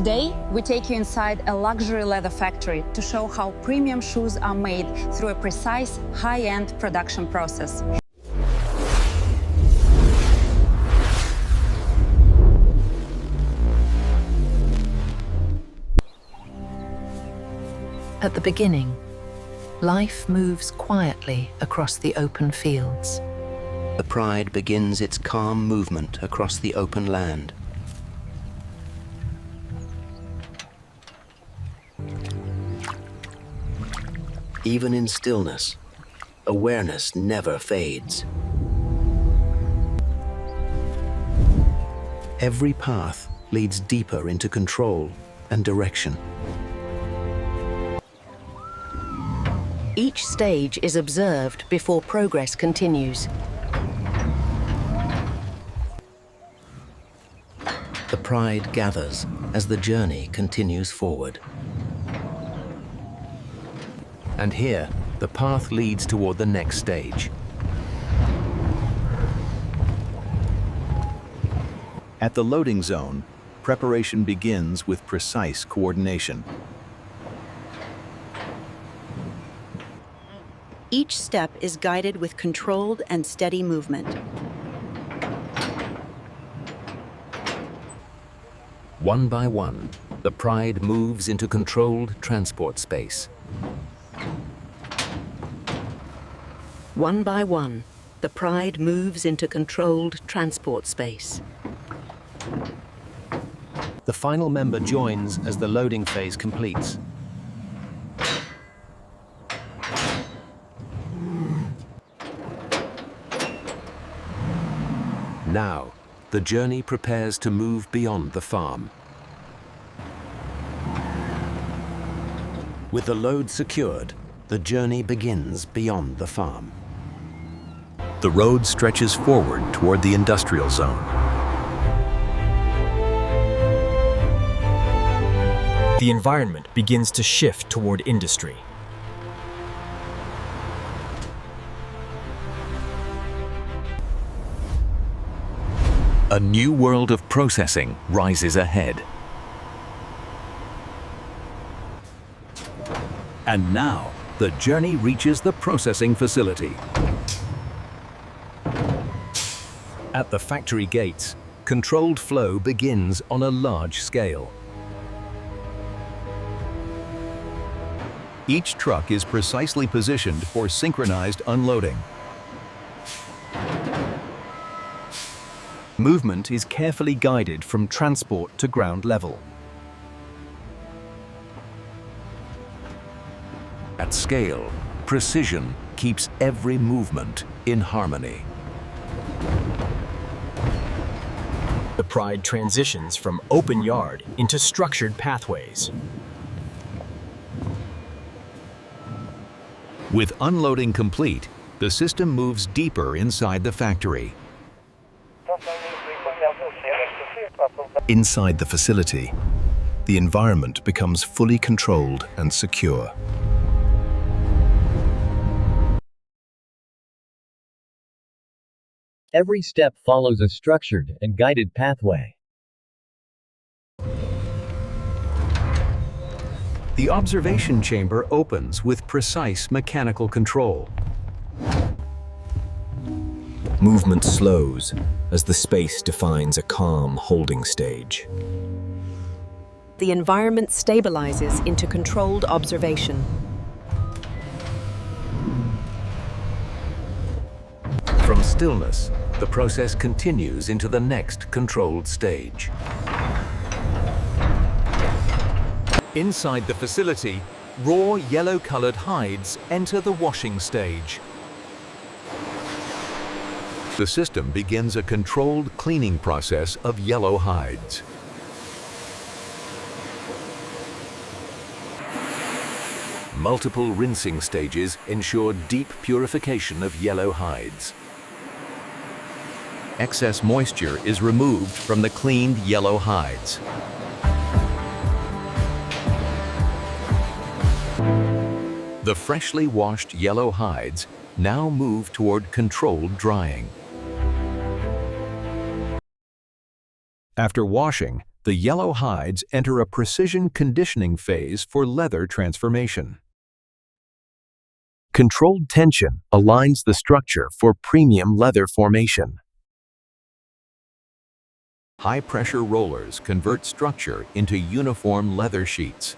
Today, we take you inside a luxury leather factory to show how premium shoes are made through a precise, high-end production process. At the beginning, life moves quietly across the open fields. The Pride begins its calm movement across the open land. Even in stillness, awareness never fades. Every path leads deeper into control and direction. Each stage is observed before progress continues. The Pride gathers as the journey continues forward. And here, the path leads toward the next stage. At the loading zone, preparation begins with precise coordination. Each step is guided with controlled and steady movement. One by one, the Pride moves into controlled transport space. One by one, the Pride moves into controlled transport space. The final member joins as the loading phase completes. Now, the journey prepares to move beyond the farm. With the load secured, the journey begins beyond the farm. The road stretches forward toward the industrial zone. The environment begins to shift toward industry. A new world of processing rises ahead. And now, the journey reaches the processing facility. At the factory gates, controlled flow begins on a large scale. Each truck is precisely positioned for synchronized unloading. Movement is carefully guided from transport to ground level. At scale, precision keeps every movement in harmony. The Pride transitions from open yard into structured pathways. With unloading complete, the system moves deeper inside the factory. Inside the facility, the environment becomes fully controlled and secure. Every step follows a structured and guided pathway. The observation chamber opens with precise mechanical control. Movement slows as the space defines a calm holding stage. The environment stabilizes into controlled observation. From stillness, the process continues into the next controlled stage. Inside the facility, raw yellow-colored hides enter the washing stage. The system begins a controlled cleaning process of yellow hides. Multiple rinsing stages ensure deep purification of yellow hides. Excess moisture is removed from the cleaned yellow hides. The freshly washed yellow hides now move toward controlled drying. After washing, The yellow hides enter a precision conditioning phase for leather transformation. Controlled tension aligns the structure for premium leather formation. High-pressure rollers convert structure into uniform leather sheets.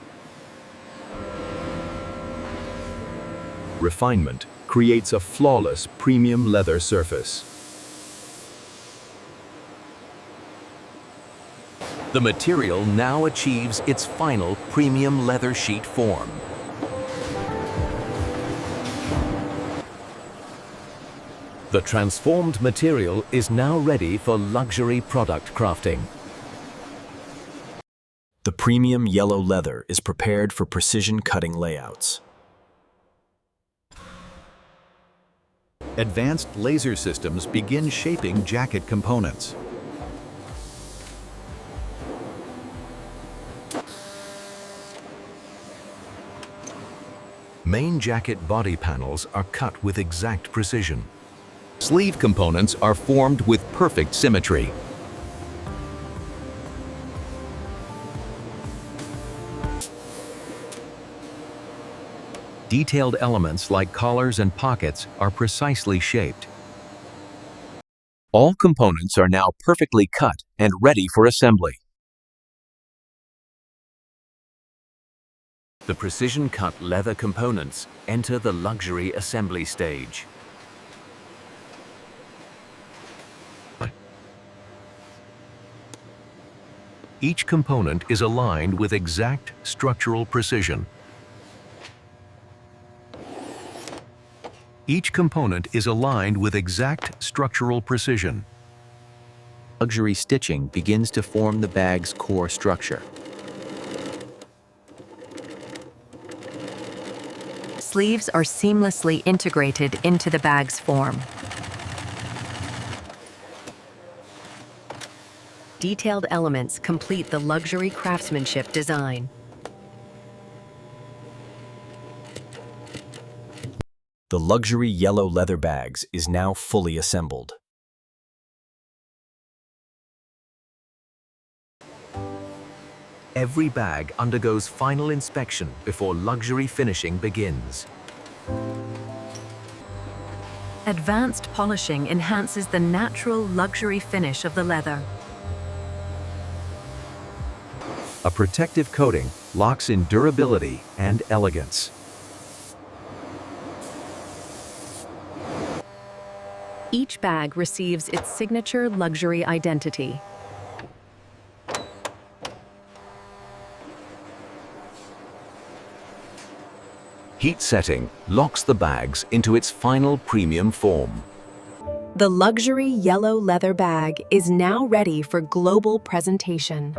Refinement creates a flawless premium leather surface. The material now achieves its final premium leather sheet form. The transformed material is now ready for luxury product crafting. The premium yellow leather is prepared for precision cutting layouts. Advanced laser systems begin shaping jacket components. Main jacket body panels are cut with exact precision. Sleeve components are formed with perfect symmetry. Detailed elements like collars and pockets are precisely shaped. All components are now perfectly cut and ready for assembly. The precision-cut leather components enter the luxury assembly stage. Each component is aligned with exact structural precision. Each component is aligned with exact structural precision. Luxury stitching begins to form the bag's core structure. Sleeves are seamlessly integrated into the bag's form. Detailed elements complete the luxury craftsmanship design. The luxury yellow leather bags is now fully assembled. Every bag undergoes final inspection before luxury finishing begins. Advanced polishing enhances the natural luxury finish of the leather. A protective coating locks in durability and elegance. Each bag receives its signature luxury identity. Heat setting locks the bags into its final premium form. The luxury yellow leather bag is now ready for global presentation.